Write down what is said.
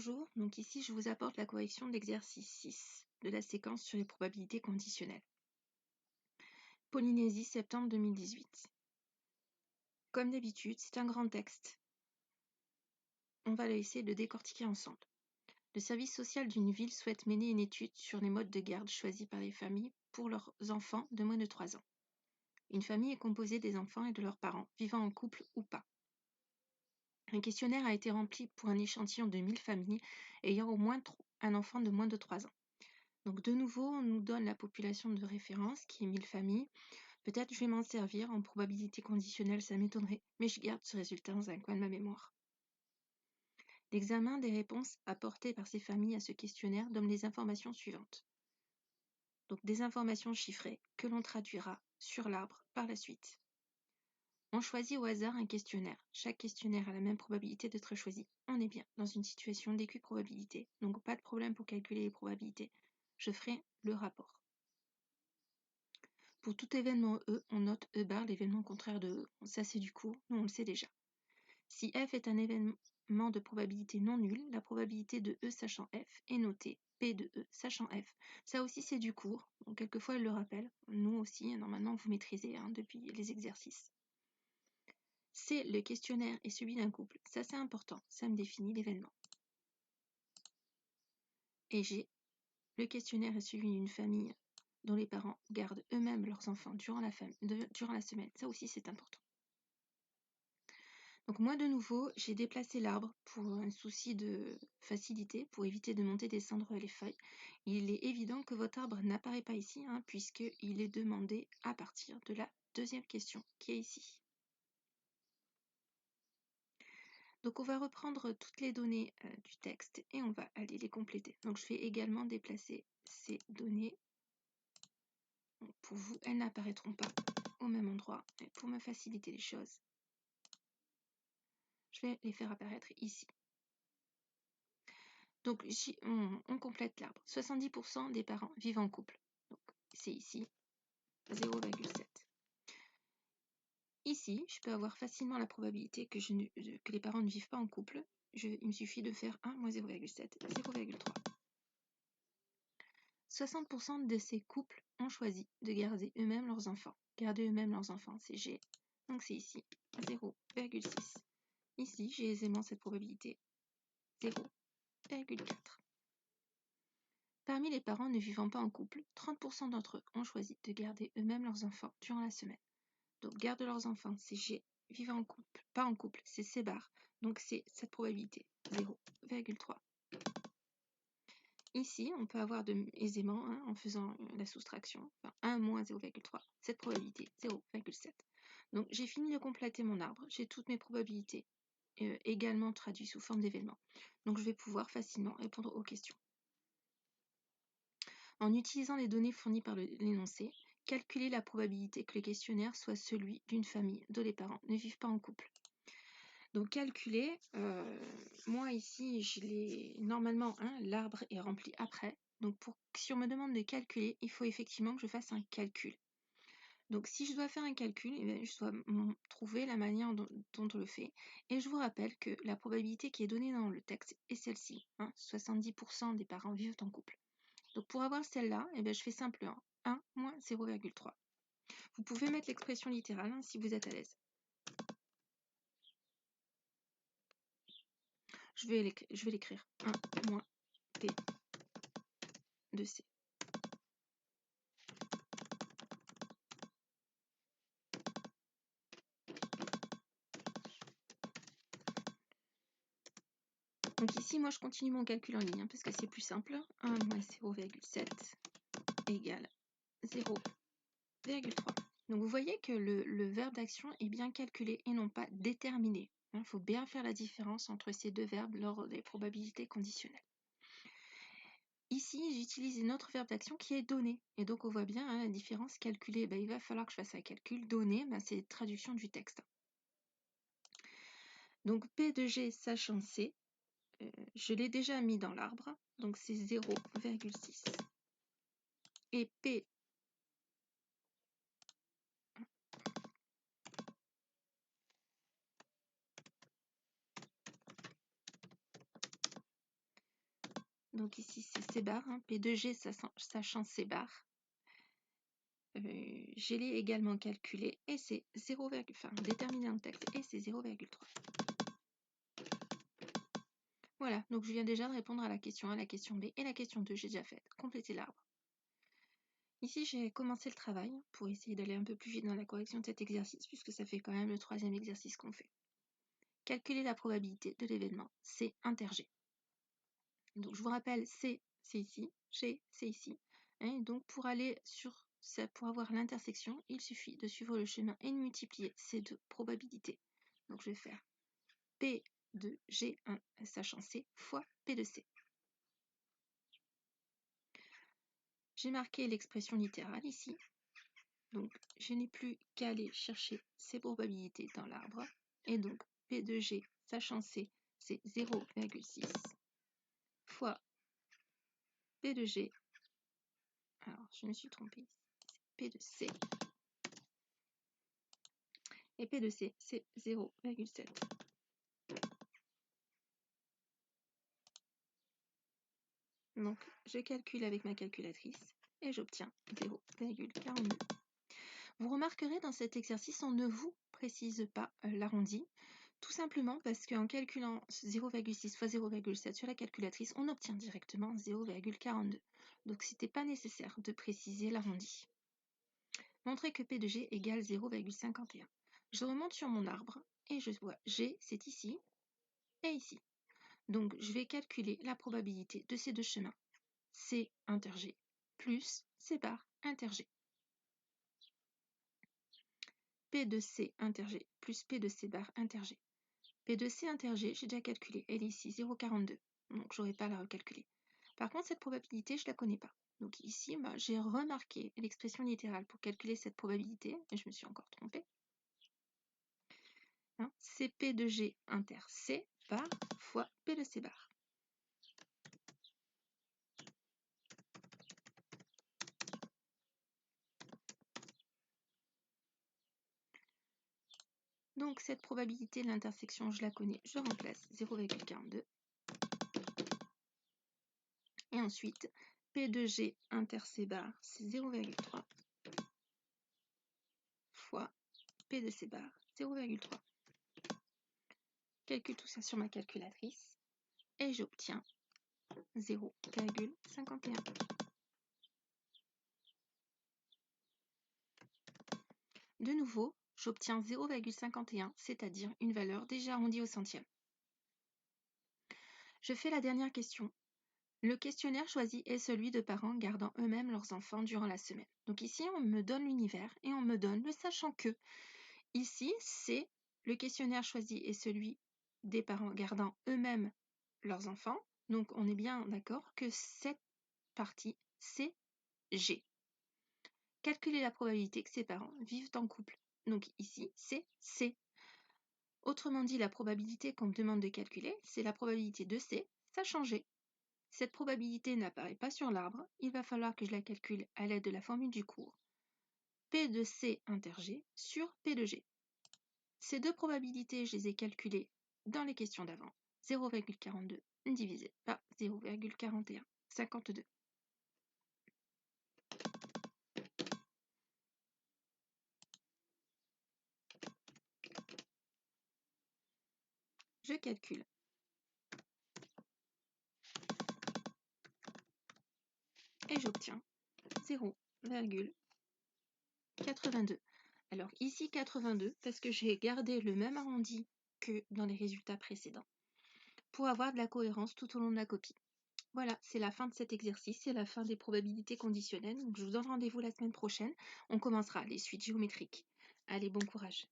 Bonjour, donc ici je vous apporte la correction de l'exercice 6 de la séquence sur les probabilités conditionnelles. Polynésie, septembre 2018. Comme d'habitude, c'est un grand texte. On va essayer de décortiquer ensemble. Le service social d'une ville souhaite mener une étude sur les modes de garde choisis par les familles pour leurs enfants de moins de 3 ans. Une famille est composée des enfants et de leurs parents, vivant en couple ou pas. Un questionnaire a été rempli pour un échantillon de 1000 familles ayant au moins un enfant de moins de 3 ans. Donc de nouveau, on nous donne la population de référence qui est 1000 familles. Peut-être je vais m'en servir en probabilité conditionnelle, ça m'étonnerait, mais je garde ce résultat dans un coin de ma mémoire. L'examen des réponses apportées par ces familles à ce questionnaire donne les informations suivantes. Donc des informations chiffrées que l'on traduira sur l'arbre par la suite. On choisit au hasard un questionnaire. Chaque questionnaire a la même probabilité d'être choisi. On est bien dans une situation d'équiprobabilité, donc pas de problème pour calculer les probabilités. Je ferai le rapport. Pour tout événement E, on note E bar, l'événement contraire de E. Ça c'est du cours, nous on le sait déjà. Si F est un événement de probabilité non nulle, la probabilité de E sachant F est notée P de E sachant F. Ça aussi c'est du cours, donc quelquefois elle le rappelle. Nous aussi, normalement vous maîtrisez depuis les exercices. C, le questionnaire est celui d'un couple. Ça c'est important, ça me définit l'événement. Et G, le questionnaire est celui d'une famille dont les parents gardent eux-mêmes leurs enfants durant la semaine. Ça aussi c'est important. Donc moi de nouveau, j'ai déplacé l'arbre pour un souci de facilité, pour éviter de monter et descendre les feuilles. Il est évident que votre arbre n'apparaît pas ici, puisqu'il est demandé à partir de la deuxième question qui est ici. Donc on va reprendre toutes les données du texte et on va aller les compléter. Donc je vais également déplacer ces données. Donc, pour vous, elles n'apparaîtront pas au même endroit. Et pour me faciliter les choses, je vais les faire apparaître ici. Donc on complète l'arbre. 70% des parents vivent en couple. Donc c'est ici 0,7. Ici, je peux avoir facilement la probabilité que les parents ne vivent pas en couple. Il me suffit de faire 1 moins 0,7, 0,3. 60% de ces couples ont choisi de garder eux-mêmes leurs enfants. Garder eux-mêmes leurs enfants, c'est G. Donc c'est ici 0,6. Ici, j'ai aisément cette probabilité 0,4. Parmi les parents ne vivant pas en couple, 30% d'entre eux ont choisi de garder eux-mêmes leurs enfants durant la semaine. Donc garde leurs enfants, c'est G. Vivant en couple, pas en couple, c'est C bar. Donc c'est cette probabilité 0,3. Ici, on peut avoir aisément, en faisant la soustraction, 1 moins 0,3, cette probabilité 0,7. Donc j'ai fini de compléter mon arbre, j'ai toutes mes probabilités également traduites sous forme d'événements. Donc je vais pouvoir facilement répondre aux questions. En utilisant les données fournies par l'énoncé, calculer la probabilité que le questionnaire soit celui d'une famille dont les parents ne vivent pas en couple. Donc calculer, moi ici, normalement, l'arbre est rempli après. Donc si on me demande de calculer, il faut effectivement que je fasse un calcul. Donc si je dois faire un calcul, je dois trouver la manière dont on le fait. Et je vous rappelle que la probabilité qui est donnée dans le texte est celle-ci. 70% des parents vivent en couple. Donc pour avoir celle-là, je fais simplement 1 moins 0,3. Vous pouvez mettre l'expression littérale si vous êtes à l'aise. Je vais l'écrire 1 moins P de C. Donc ici, moi, je continue mon calcul en ligne, parce que c'est plus simple. 1 moins 0,7 égale 0,3. Donc vous voyez que le verbe d'action est bien calculé et non pas déterminé. Il faut bien faire la différence entre ces deux verbes lors des probabilités conditionnelles. Ici, j'utilise un autre verbe d'action qui est donné. Et donc on voit bien la différence calculée. Il va falloir que je fasse un calcul. Donné, c'est traduction du texte. Donc P de G sachant C, je l'ai déjà mis dans l'arbre, donc c'est 0,6. Et P Donc ici, c'est C bar, hein, P2G sachant C bar. Je l'ai également calculé et c'est 0, enfin déterminé en texte et c'est 0,3. Voilà, donc je viens déjà de répondre à la question A, la question B et la question 2, j'ai déjà fait. Compléter l'arbre. Ici, j'ai commencé le travail pour essayer d'aller un peu plus vite dans la correction de cet exercice puisque ça fait quand même le 3e exercice qu'on fait. Calculer la probabilité de l'événement C inter G. Donc je vous rappelle, C c'est ici, G c'est ici. Hein, donc pour aller sur ça, pour avoir l'intersection, il suffit de suivre le chemin et de multiplier ces deux probabilités. Donc je vais faire P de G1 sachant C fois P de C. J'ai marqué l'expression littérale ici. Donc je n'ai plus qu'à aller chercher ces probabilités dans l'arbre. Et donc P de G sachant C, c'est 0,6 fois P de G. Alors je me suis trompée. P de C. Et P de C, c'est 0,7. Donc, je calcule avec ma calculatrice et j'obtiens 0,42. Vous remarquerez dans cet exercice, on ne vous précise pas l'arrondi, tout simplement parce qu'en calculant 0,6 fois 0,7 sur la calculatrice, on obtient directement 0,42. Donc, ce n'était pas nécessaire de préciser l'arrondi. Montrez que P de G égale 0,51. Je remonte sur mon arbre et je vois G, c'est ici et ici. Donc, je vais calculer la probabilité de ces deux chemins, C inter G plus C bar inter G. P de C inter G plus P de C bar inter G. P de C inter G, j'ai déjà calculé, elle est ici 0,42, donc je n'aurai pas à la recalculer. Par contre, cette probabilité, je ne la connais pas. Donc ici, j'ai remarqué l'expression littérale pour calculer cette probabilité, et je me suis encore trompée. Hein, c'est P de G inter C bar fois P de C bar. Donc cette probabilité de l'intersection, je la connais, je remplace 0,42. Et ensuite, P de G inter C bar, c'est 0,3 fois P de C bar, 0,3. Calcule tout ça sur ma calculatrice et j'obtiens 0,51. De nouveau, j'obtiens 0,51, c'est-à-dire une valeur déjà arrondie au centième. Je fais la dernière question. Le questionnaire choisi est celui de parents gardant eux-mêmes leurs enfants durant la semaine. Donc ici, on me donne l'univers et on me donne le sachant que. Ici, c'est le questionnaire choisi est celui des parents gardant eux-mêmes leurs enfants. Donc on est bien d'accord que cette partie, c'est G. Calculer la probabilité que ces parents vivent en couple. Donc ici, c'est C. Autrement dit, la probabilité qu'on me demande de calculer, c'est la probabilité de C, sachant G. Cette probabilité n'apparaît pas sur l'arbre, il va falloir que je la calcule à l'aide de la formule du cours. P de C inter G sur P de G. Ces deux probabilités, je les ai calculées dans les questions d'avant. 0,42 divisé par 0,41, 52. Je calcule. Et j'obtiens 0,82. Alors ici 82 parce que j'ai gardé le même arrondi que dans les résultats précédents pour avoir de la cohérence tout au long de la copie. Voilà, c'est la fin de cet exercice, c'est la fin des probabilités conditionnelles. Donc je vous donne rendez-vous la semaine prochaine. On commencera les suites géométriques. Allez, bon courage.